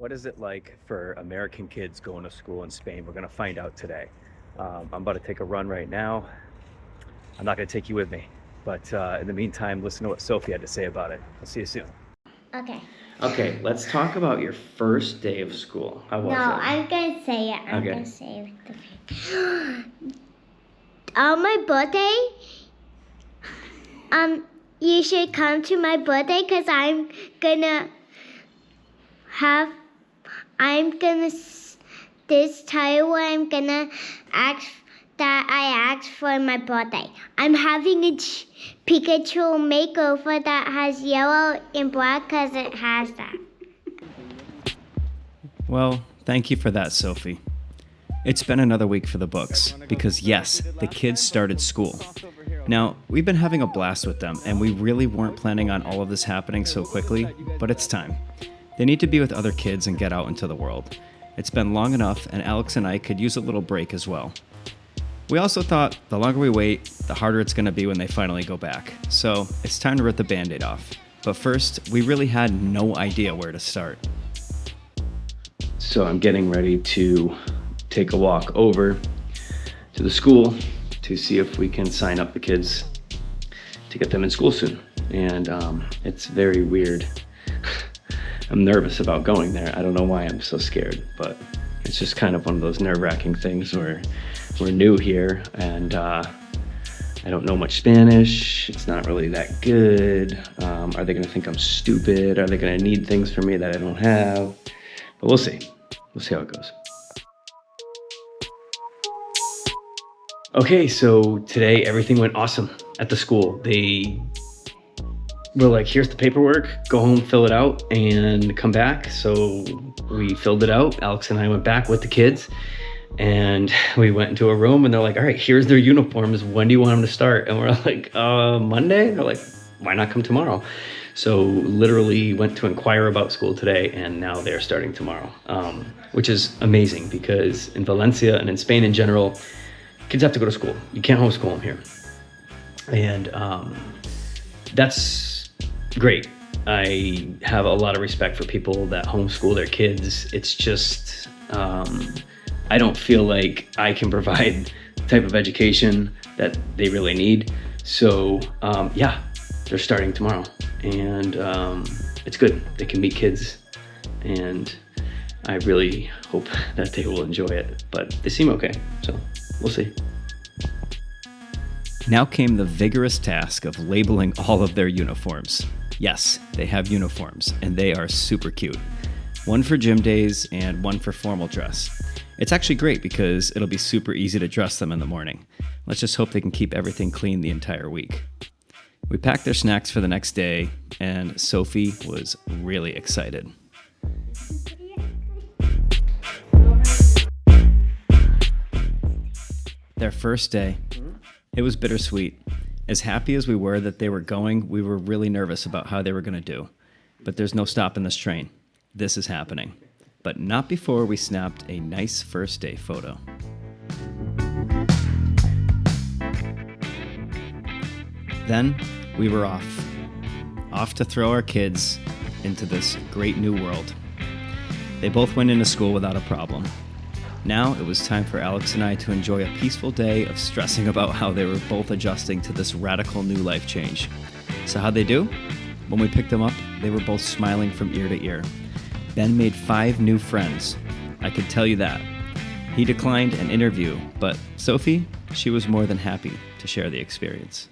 What is it like for American kids going to school in Spain? We're going to find out today. I'm about to take a run right now. I'm not going to take you with me. But in the meantime, listen to what Sophie had to say about it. I'll see you soon. Okay. Okay, let's talk about your first day of school. How was No, it? I'm gonna say it. I'm Okay. gonna say it. On my birthday, you should come to my birthday because gonna have. This time what I'm gonna ask that I asked for my birthday. I'm having a Pikachu makeover that has yellow and black because it has that. Well, thank you for that, Sophie. It's been another week for the books, because yes, the kids started school. Now, we've been having a blast with them, and we really weren't planning on all of this happening so quickly, but it's time. They need to be with other kids and get out into the world. It's been long enough, and Alex and I could use a little break as well. We also thought the longer we wait, the harder it's going to be when they finally go back. So it's time to rip the Band-Aid off. But first, we really had no idea where to start. So I'm getting ready to take a walk over to the school to see if we can sign up the kids to get them in school soon. And it's very weird. I'm nervous about going there. I don't know why I'm so scared, but it's just kind of one of those nerve-wracking things where we're new here and I don't know much Spanish. It's not really that good. Are they gonna think I'm stupid? Are they gonna need things from me that I don't have? But we'll see. We'll see how it goes. Okay, so today everything went awesome at the school. They were like, here's the paperwork, go home, fill it out, and come back. So we filled it out. Alex and I went back with the kids, and we went into a room, and they're like, all right, here's their uniforms. When do you want them to start? And we're like, Monday? They're like, why not come tomorrow? So literally went to inquire about school today, and now they're starting tomorrow, which is amazing because in Valencia and in Spain in general, kids have to go to school. You can't homeschool them here. And that's great. I have a lot of respect for people that homeschool their kids. It's just, I don't feel like I can provide the type of education that they really need. So yeah, they're starting tomorrow. And it's good. They can meet kids. And I really hope that they will enjoy it. But they seem okay, so we'll see. Now came the vigorous task of labeling all of their uniforms. Yes, they have uniforms, and they are super cute. One for gym days and one for formal dress. It's actually great because it'll be super easy to dress them in the morning. Let's just hope they can keep everything clean the entire week. We packed their snacks for the next day, and Sophie was really excited. Their first day. It was bittersweet. As happy as we were that they were going, we were really nervous about how they were going to do. But there's no stopping this train. This is happening. But not before we snapped a nice first day photo. Then we were off. Off to throw our kids into this great new world. They both went into school without a problem. Now it was time for Alex and I to enjoy a peaceful day of stressing about how they were both adjusting to this radical new life change. So how'd they do? When we picked them up, they were both smiling from ear to ear. Ben made 5 new friends. I could tell you that. He declined an interview, but Sophie, she was more than happy to share the experience.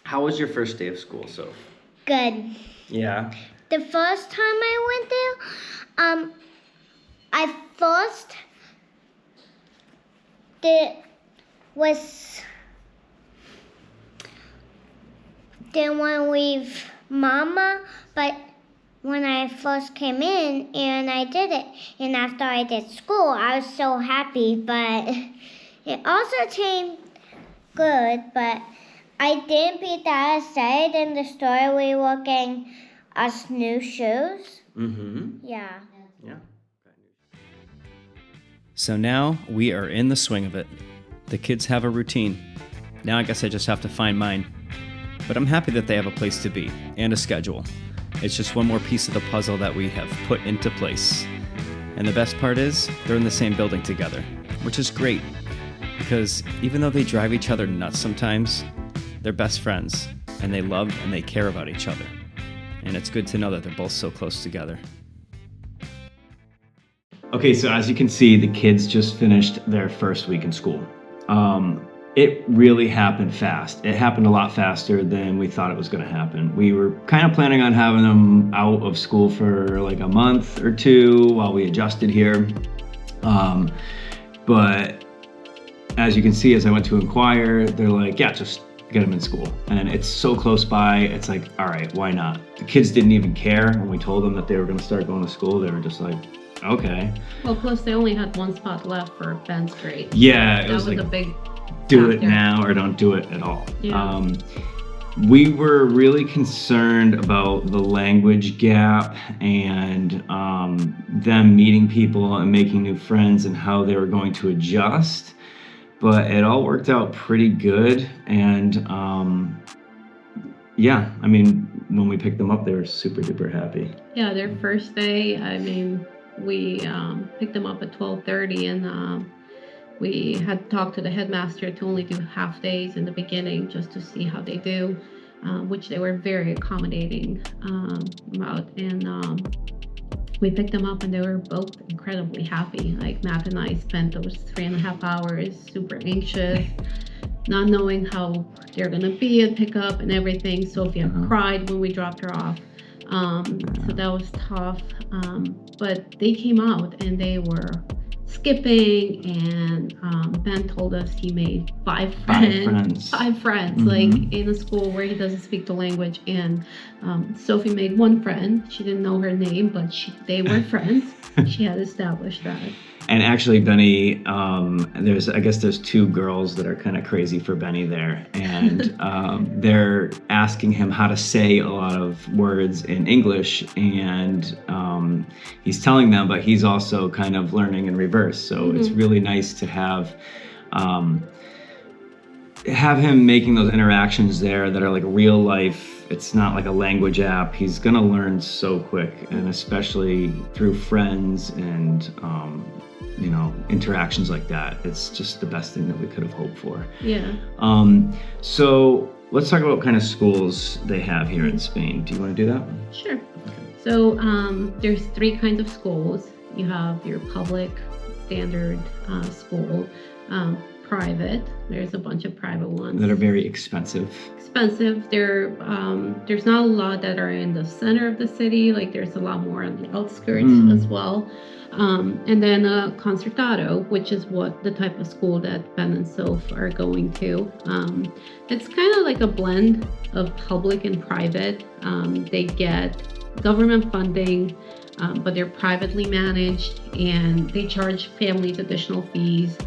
How was your first day of school, Soph? Good. Yeah. The first time I went there, I first didn't want to leave Mama, but when I first came in and I did it, and after I did school, I was so happy, but it also came good, but I didn't be that excited in the store. We were getting us new shoes. Mm-hmm. Yeah. Yeah. So now we are in the swing of it. The kids have a routine. Now I guess I just have to find mine. But I'm happy that they have a place to be and a schedule. It's just one more piece of the puzzle that we have put into place. And the best part is, they're in the same building together, which is great, because even though they drive each other nuts sometimes, they're best friends, and they love and they care about each other. And it's good to know that they're both so close together. Okay, so as you can see, the kids just finished their first week in school. It really happened fast. It happened a lot faster than we thought it was going to happen. We were kind of planning on having them out of school for like a month or two while we adjusted here. But as you can see, as I went to inquire, they're like, yeah, just get them in school. And it's so close by, it's like, all right, why not? The kids didn't even care when we told them that they were going to start going to school. They were just like, okay. Well, plus they only had one spot left for Ben's grade. Yeah, it That was like, a big do it factor. now or don't do it at all. Yeah. We were really concerned about the language gap and them meeting people and making new friends and how they were going to adjust. But it all worked out pretty good. And yeah, I mean, when we picked them up, they were super duper happy. Yeah, their first day, I mean, we picked them up at 12:30, and we had talked to the headmaster to only do half days in the beginning just to see how they do, which they were very accommodating about. And we picked them up and they were both incredibly happy. Like Matt and I spent those 3.5 hours super anxious, not knowing how they're gonna be at pickup and everything. Sophia cried when we dropped her off. So that was tough. But they came out and they were skipping, and Ben told us he made 5 friends. 5 friends, like in a school where he doesn't speak the language. And Sophie made 1 friend. She didn't know her name, but they were friends. She had established that. And actually, Benny, I guess there's 2 girls that are kind of crazy for Benny there, and they're asking him how to say a lot of words in English, and he's telling them, but he's also kind of learning in reverse. So it's really nice to have him making those interactions there that are like real life. It's not like a language app. He's gonna learn so quick, and especially through friends and interactions like that. It's just the best thing that we could have hoped for. Yeah. So let's talk about what kind of schools they have here in Spain. Do you want to do that? Sure. So there's 3 kinds of schools. You have your public standard school, private. There's a bunch of private ones That are very expensive. There's not a lot that are in the center of the city. Like there's a lot more on the outskirts as well. And then a concertado, which is the type of school that Ben and Soph are going to. It's kind of like a blend of public and private. They get government funding, but they're privately managed, and they charge families additional fees,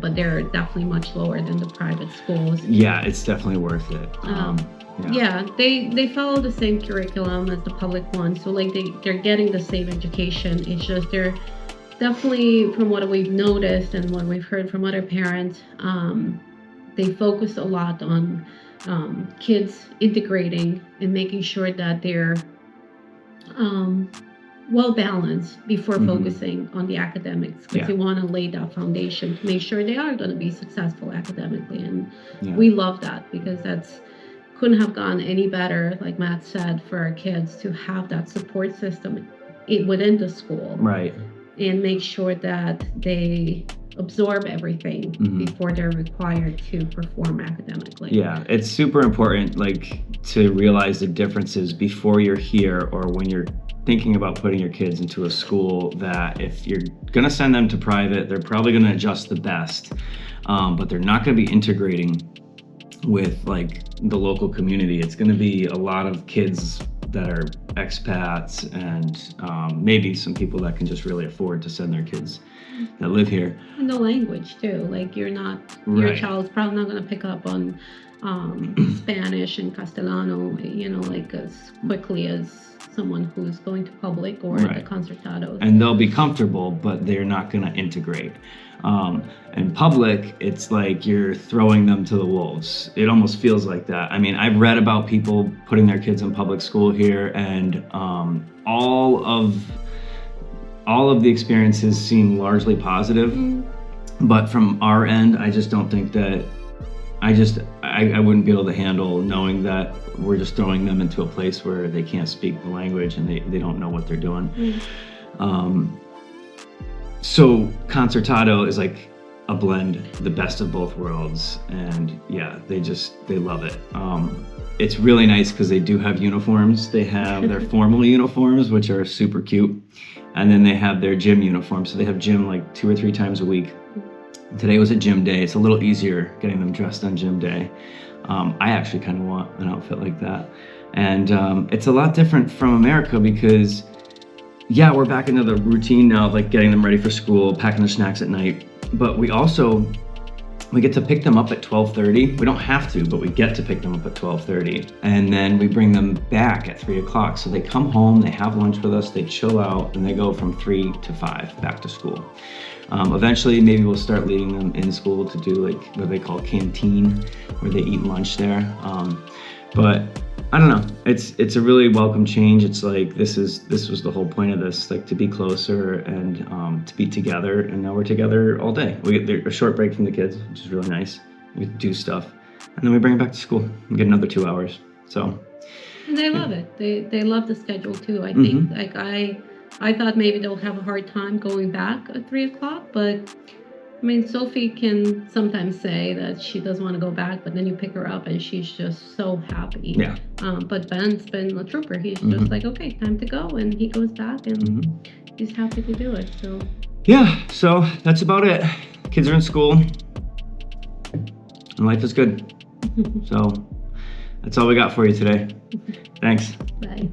but they're definitely much lower than the private schools. Yeah, it's definitely worth it. Yeah, they follow the same curriculum as the public ones, so like they're getting the same education. It's just they're definitely, from what we've noticed and what we've heard from other parents, they focus a lot on kids integrating and making sure that they're well balanced before focusing on the academics, because they want to lay that foundation to make sure they are going to be successful academically. And we love that, because couldn't have gone any better, like Matt said, for our kids to have that support system within the school, right, and make sure that they absorb everything before they're required to perform academically. Yeah, it's super important, like, to realize the differences before you're here, or when you're thinking about putting your kids into a school, that if you're gonna send them to private, they're probably gonna adjust the best, but they're not gonna be integrating with like the local community. It's going to be a lot of kids that are expats, and maybe some people that can just really afford to send their kids that live here. And the language too. Like your child's probably not going to pick up on Spanish and Castellano, you know, like as quickly as someone who's going to public or Right. the concertados. And they'll be comfortable, but they're not going to integrate. In public, it's like you're throwing them to the wolves. It almost feels like that. I mean, I've read about people putting their kids in public school here, and all of the experiences seem largely positive. But from our end, I just don't think that. I wouldn't be able to handle knowing that we're just throwing them into a place where they can't speak the language and they don't know what they're doing. So concertado is like a blend, the best of both worlds, and yeah, they love it. It's really nice because they do have uniforms. They have their formal uniforms, which are super cute, and then they have their gym uniforms. So they have gym like 2 or 3 times a week. Today was a gym day. It's a little easier getting them dressed on gym day. I actually kind of want an outfit like that. And it's a lot different from America because, yeah, we're back into the routine now of like getting them ready for school, packing their snacks at night. But we get to pick them up at 12:30. We don't have to, but we get to pick them up at 12:30. And then we bring them back at 3 o'clock. So they come home, they have lunch with us, they chill out, and they go from 3 to 5 back to school. Eventually, maybe we'll start leading them in school to do like what they call canteen, where they eat lunch there. But I don't know. It's a really welcome change. It's like this was the whole point of this, like to be closer and to be together. And now we're together all day. We get a short break from the kids, which is really nice. We do stuff, and then we bring them back to school. We get another 2 hours. So. And they love it. They love the schedule too. I think like I thought maybe they'll have a hard time going back at 3 o'clock, but I mean, Sophie can sometimes say that she doesn't want to go back, but then you pick her up and she's just so happy. Yeah. But Ben's been a trooper. He's just like, okay, time to go, and he goes back and he's happy to do it. So. Yeah. So that's about it. Kids are in school, and life is good. So that's all we got for you today. Thanks. Bye.